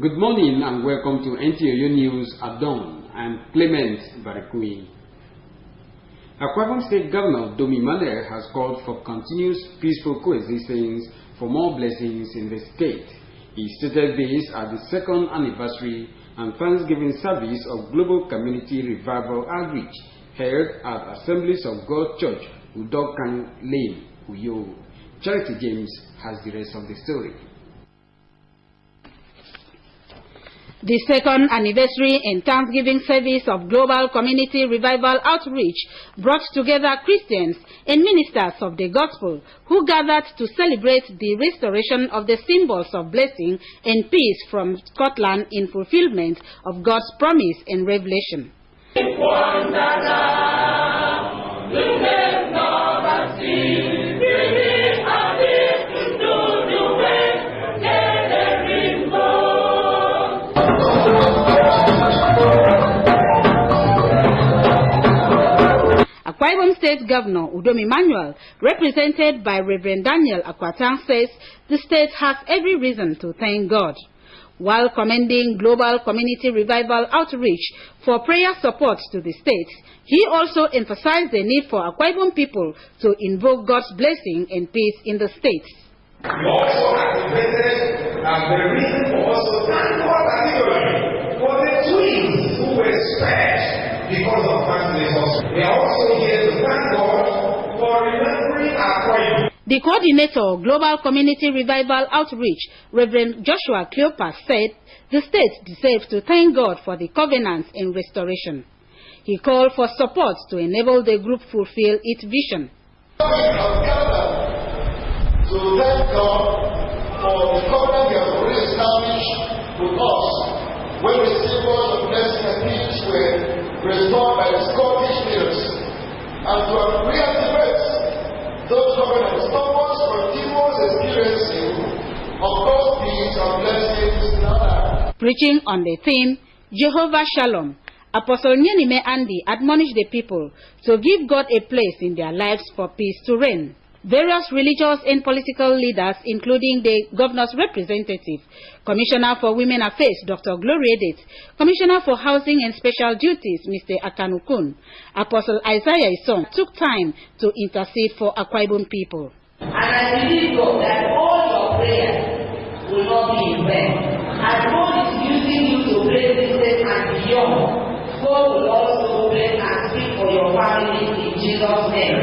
Good morning and welcome to NTA News at dawn. I'm Clement Barikui. Akwa Ibom State Governor Domi Male has called for continuous peaceful coexistence for more blessings in the state. He stated this at the second anniversary and Thanksgiving service of Global Community Revival Outreach held at Assemblies of God Church, Udokan Lane, Uyo. Charity James has the rest of the story. The second anniversary and Thanksgiving service of Global Community Revival Outreach brought together Christians and ministers of the gospel who gathered to celebrate the restoration of the symbols of blessing and peace from Scotland in fulfillment of God's promise and revelation. Akwa Ibom State Governor Udomi Manuel, represented by Reverend Daniel Akwatang, says the state has every reason to thank God. While commending Global Community Revival Outreach for prayer support to the state, he also emphasized the need for Akwa Ibom people to invoke God's blessing and peace in the state. We also activated the reason for us to thank God particularly for the twins who were spared because of family hospital. We are also here to thank God for remembering Akwa Ibom. The coordinator of Global Community Revival Outreach, Reverend Joshua Cleopas, said the state deserves to thank God for the covenants and restoration. He called for support to enable the group fulfill its vision. We have gathered to thank God for the covenant He has already established with us when the symbols of blessing and peace were restored by the Scottish leaders, and to reactivate those covenants towards continuous experiencing of God's peace and blessings in our life. Preaching on the theme, Jehovah Shalom, Apostle Nyenime Andy admonished the people to give God a place in their lives for peace to reign. Various religious and political leaders, including the governor's representative, Commissioner for Women Affairs, Dr. Gloria Edet, Commissioner for Housing and Special Duties, Mr. Akanukun, Apostle Isaiah Isong, took time to intercede for Akwa Ibom people. And I believe, God, that all your prayers will not be in vain. As God is using you to pray this day and beyond, God will also open and speak for your family in Jesus' name.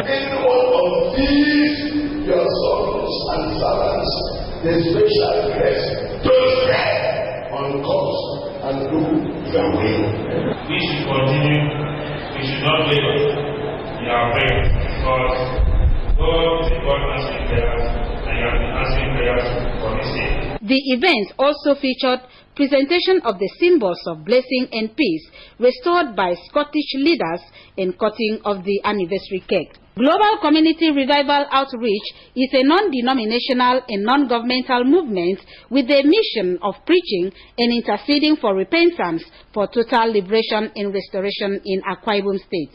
In all of these, your sons and servants, the special grace to stay on course and do your will. We should continue, we should not give up in our prayers, because God is a God answering prayers, and you have been answering prayers for this day. The event also featured presentation of the symbols of blessing and peace restored by Scottish leaders and cutting of the anniversary cake. Global Community Revival Outreach is a non-denominational and non-governmental movement with the mission of preaching and interceding for repentance for total liberation and restoration in Akwa Ibom State.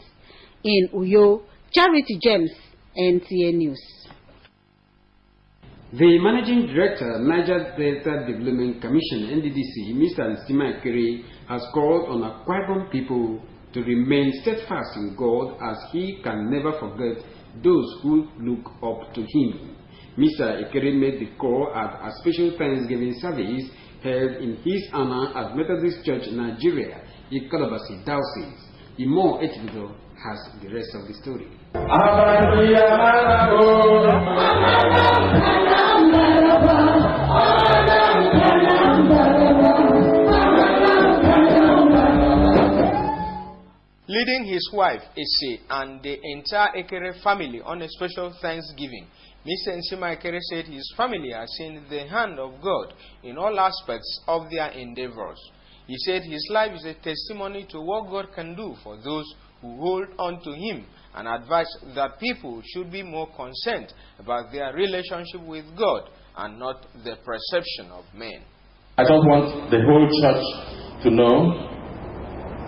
In Uyo, Charity James, NTA News. The Managing Director, Niger Delta Development Commission, NDDC, Mr. Nstima Ekere, has called on Akwa Ibom people to remain steadfast in God, as he can never forget those who look up to him. Mr. Ekere made the call at a special Thanksgiving service held in his honor at Methodist Church, Nigeria, Ikolobasi Diocese. Imo Echbido has the rest of the story. leading his wife, Ese, and the entire Ekere family on a special Thanksgiving. Mr. Nsima Ekere said his family has seen the hand of God in all aspects of their endeavors. He said his life is a testimony to what God can do for those who hold on to him, and advised that people should be more concerned about their relationship with God and not the perception of men. I just want the whole church to know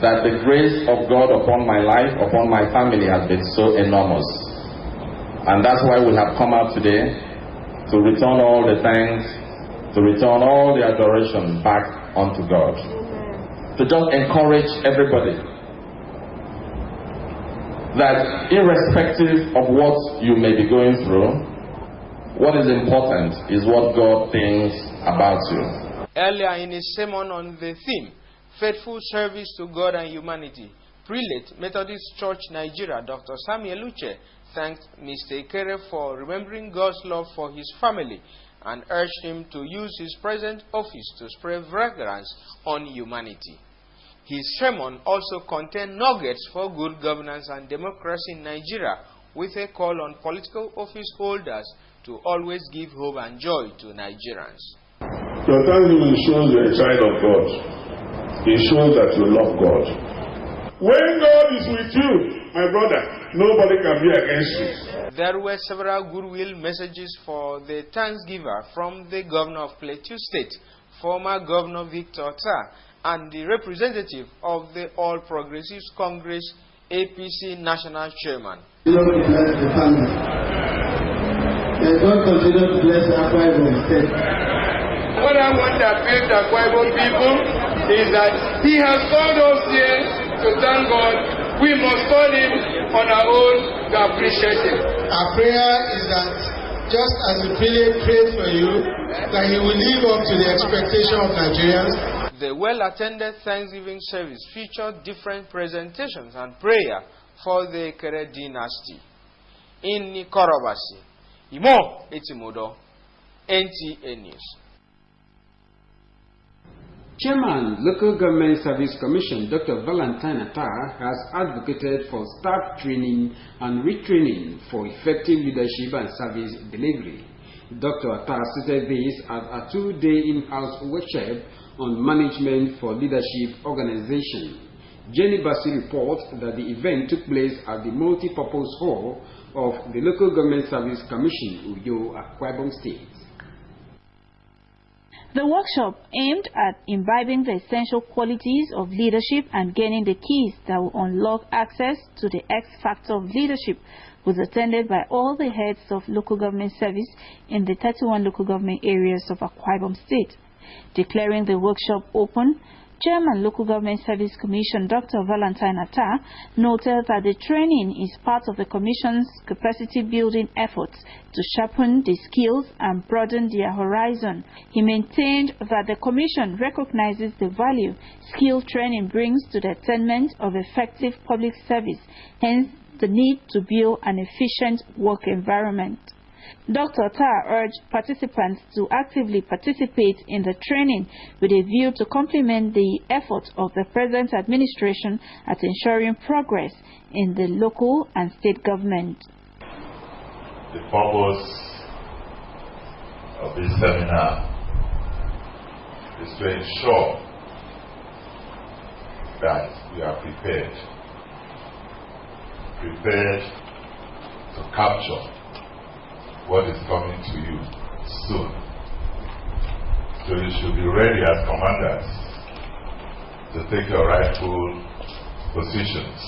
that the grace of God upon my life, upon my family has been so enormous. And that's why we have come out today to return all the thanks, to return all the adoration back unto God. To just encourage everybody that irrespective of what you may be going through, what is important is what God thinks about you. Earlier in his sermon on the theme, Faithful Service to God and Humanity, Prelate Methodist Church Nigeria, Dr. Samuel Uche, thanked Mr. Ekere for remembering God's love for his family and urged him to use his present office to spread fragrance on humanity. His sermon also contained nuggets for good governance and democracy in Nigeria, with a call on political office holders to always give hope and joy to Nigerians. Your thanksgiving shows you're a child of God. It shows that you love God. When God is with you, my brother, nobody can be against you. There were several goodwill messages for the Thanksgiver from the Governor of Plateau State, former Governor Victor Otta, and the representative of the All Progressives Congress APC National Chairman. God bless the family. May God continue to bless Akwa Ibom State. What I want to appeal to Akwa Ibom people is that he has called us here to thank God. We must call him on our own to appreciate him. Our prayer is that just as the prelate prayed for you, that he will live up to the expectation of Nigerians. The well-attended Thanksgiving service featured different presentations and prayer for the Ekere dynasty. In Nikorobasi, Imo Etimodo, NTA News. Chairman, Local Government Service Commission, Dr. Valentine Attar, has advocated for staff training and retraining for effective leadership and service delivery. Dr. Attar stated this at a two-day in-house workshop on management for leadership organization. Jenny Bassi reports that the event took place at the multi-purpose hall of the Local Government Service Commission, Uyo, Akwa Ibom State. The workshop, aimed at imbibing the essential qualities of leadership and gaining the keys that will unlock access to the X factor of leadership, was attended by all the heads of local government service in the 31 local government areas of Akwa Ibom State. Declaring the workshop open, Chairman, Local Government Service Commission, Dr. Valentine Attar, noted that the training is part of the Commission's capacity-building efforts to sharpen the skills and broaden their horizon. He maintained that the Commission recognizes the value skill training brings to the attainment of effective public service, hence the need to build an efficient work environment. Dr. Attar urged participants to actively participate in the training with a view to complement the efforts of the present administration at ensuring progress in the local and state government. The purpose of this seminar is to ensure that we are prepared to capture what is coming to you soon. So you should be ready as commanders to take your rightful positions.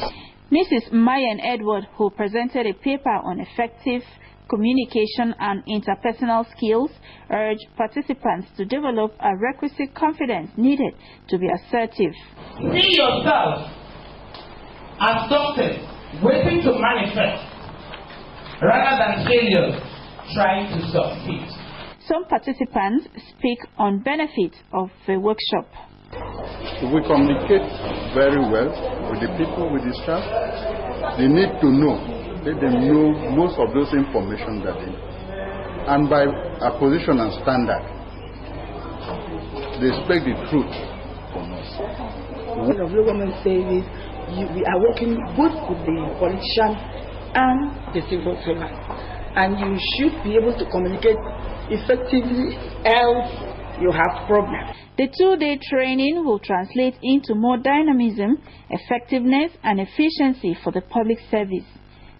Mrs. Mayan Edward, who presented a paper on effective communication and interpersonal skills, urged participants to develop a requisite confidence needed to be assertive. See yourself as doctors waiting to manifest rather than failures trying to succeed. Some participants speak on benefits of the workshop. We communicate very well with the people, with the staff. They need to know, let them know most of those information that they need. And by a position and standard, they expect the truth from us. One of the government says is we are working both with the politician and the civil servant, and you should be able to communicate effectively, else you have problems. The 2-day training will translate into more dynamism, effectiveness, and efficiency for the public service.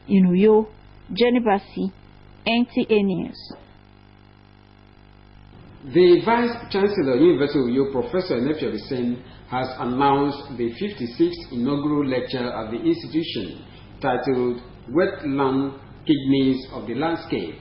In Uyo, Jenny Bassi, NTA News. The Vice-Chancellor, University of Uyo, Professor Enefia Sen, has announced the 56th inaugural lecture at the institution titled Wetland Kidneys of the Landscape.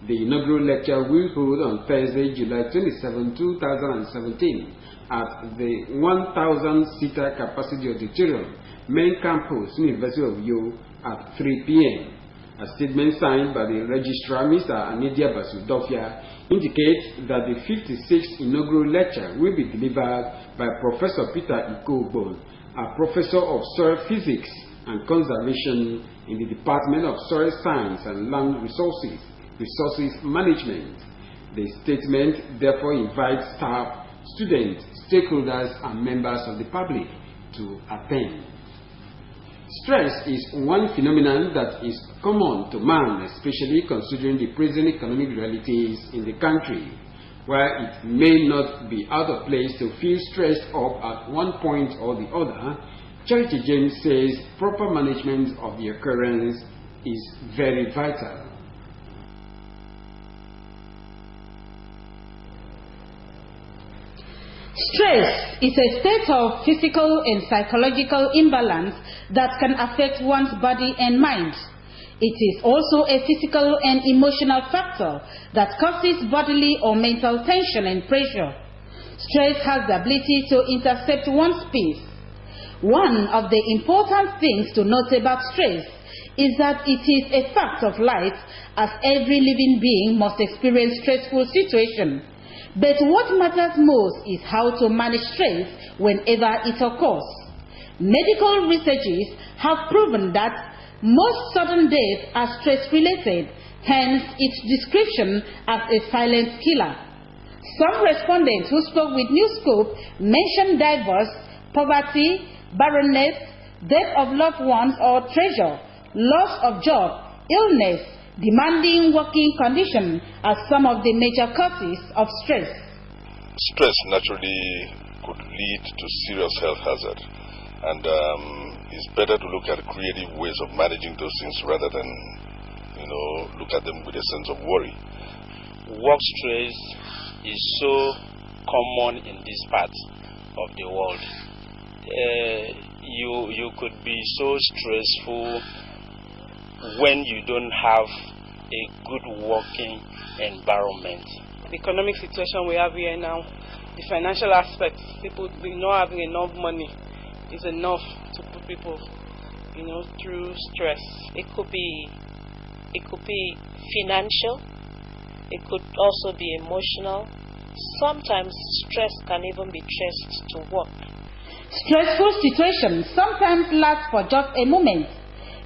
The inaugural lecture will hold on Thursday, July 27, 2017 at the 1,000-seater capacity auditorium, Main Campus, University of Uyo at 3 p.m. A statement signed by the Registrar, Mr. Anidia Basudofia, indicates that the 56th inaugural lecture will be delivered by Professor Peter Ikogbon, a professor of soil physics and conservation in the Department of Soil Science and Land Resources Management. The statement therefore invites staff, students, stakeholders, and members of the public to attend. Stress is one phenomenon that is common to man, especially considering the present economic realities in the country. While it may not be out of place to feel stressed up at one point or the other, Charity James says proper management of the occurrence is very vital. Stress is a state of physical and psychological imbalance that can affect one's body and mind. It is also a physical and emotional factor that causes bodily or mental tension and pressure. Stress has the ability to intercept one's peace. One of the important things to note about stress is that it is a fact of life, as every living being must experience stressful situations. But what matters most is how to manage stress whenever it occurs. Medical researches have proven that most sudden deaths are stress-related, hence its description as a silent killer. Some respondents who spoke with Newscope mentioned divorce, poverty, barrenness, death of loved ones or treasure, loss of job, illness, demanding working conditions as some of the major causes of stress. Stress naturally could lead to serious health hazard, and it's better to look at creative ways of managing those things rather than, look at them with a sense of worry. Work stress is so common in this part of the world. You could be so stressful when you don't have a good working environment. The economic situation we have here now, the financial aspect, people not having enough money is enough to put people, through stress. It could be financial. It could also be emotional. Sometimes stress can even be traced to work. Stressful situations sometimes last for just a moment,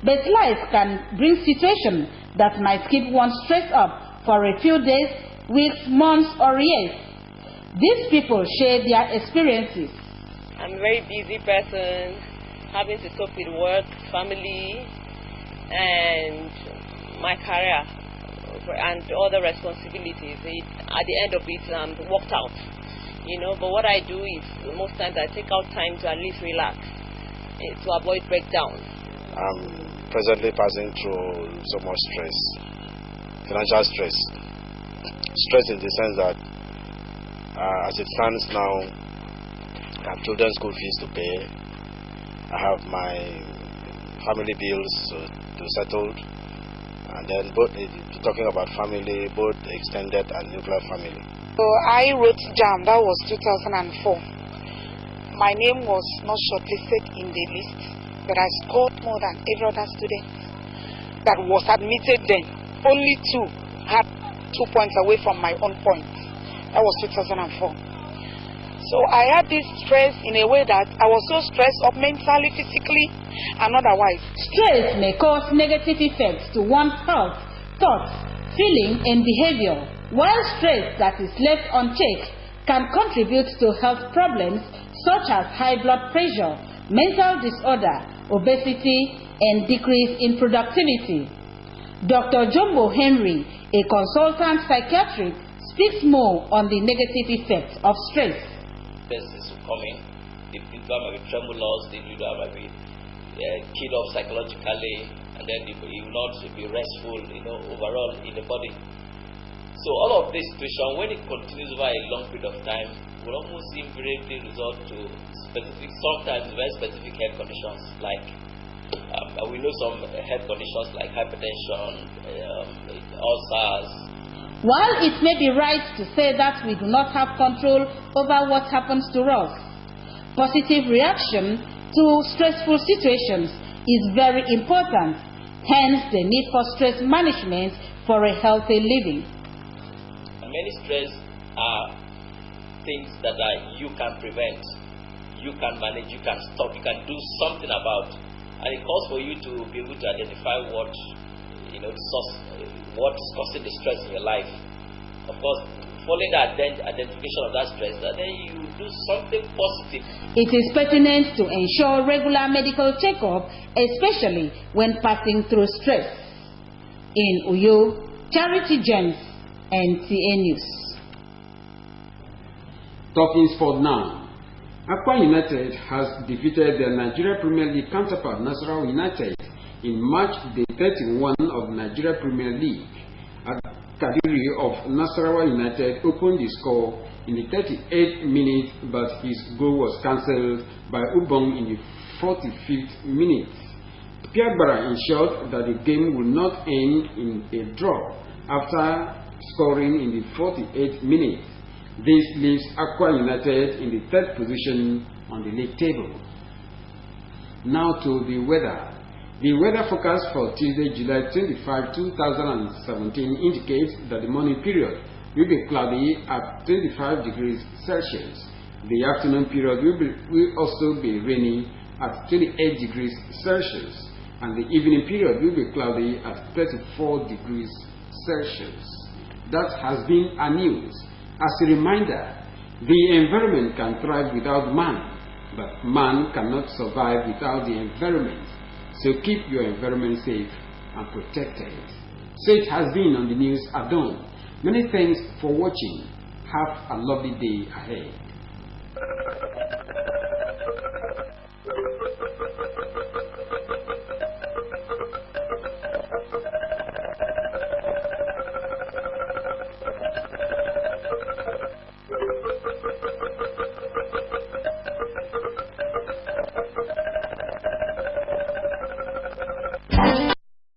but life can bring situations that might keep one stressed up for a few days, weeks, months, or years. These people share their experiences. I'm a very busy person, having to cope with work, family, and my career, and other responsibilities. At the end of it, I'm worked out. But what I do is, most times I take out time to at least relax, to avoid breakdowns. I'm presently passing through so much stress, financial stress. Stress in the sense that, as it stands now, I have children's school fees to pay. I have my family bills to settle, and then both talking about family, both extended and nuclear family. So I wrote JAM, that was 2004. My name was not shortlisted in the list, but I scored more than every other student that was admitted then. Only 2 had 2 points away from my own point. That was 2004. So I had this stress in a way that I was so stressed up mentally, physically, and otherwise. Stress may cause negative effects to one's health, thoughts, feeling, and behavior, while stress that is left unchecked can contribute to health problems such as high blood pressure, mental disorder, obesity, and decrease in productivity. Dr. Jumbo Henry, a consultant psychiatrist, speaks more on the negative effects of stress. Stress is coming. The individual might be tremulous, the individual might be keyed off psychologically, and then he will not be restful, overall in the body. So all of this situation, when it continues over a long period of time, will almost invariably result to sometimes very specific health conditions, like we know some health conditions like hypertension, ulcers. While it may be right to say that we do not have control over what happens to us, positive reaction to stressful situations is very important, hence the need for stress management for a healthy living. Many stress are things that you can prevent, you can manage, you can stop, you can do something about, and it calls for you to be able to identify what is causing the stress in your life. Of course, following the identification of that stress, then you do something positive. It is pertinent to ensure regular medical checkup, especially when passing through stress. In Uyo, Charity James, NTA News. Talking sport now. Akwa United has defeated their Nigeria Premier League counterpart Nasarawa United in match day 31 of Nigeria Premier League. Kadiri of Nasarawa United opened the score in the 38th minute, but his goal was cancelled by Ubong in the 45th minute. Piagbara ensured that the game would not end in a draw after scoring in the 48th minute. This leaves Akwa United in the third position on the league table. Now to the weather. The weather forecast for Tuesday, July 25, 2017 indicates that the morning period will be cloudy at 25 degrees Celsius. The afternoon period will also be rainy at 28 degrees Celsius, and the evening period will be cloudy at 34 degrees Celsius. That has been our news. As a reminder, the environment can thrive without man, but man cannot survive without the environment. So keep your environment safe and protected. So it has been on the news at dawn. Many thanks for watching. Have a lovely day ahead.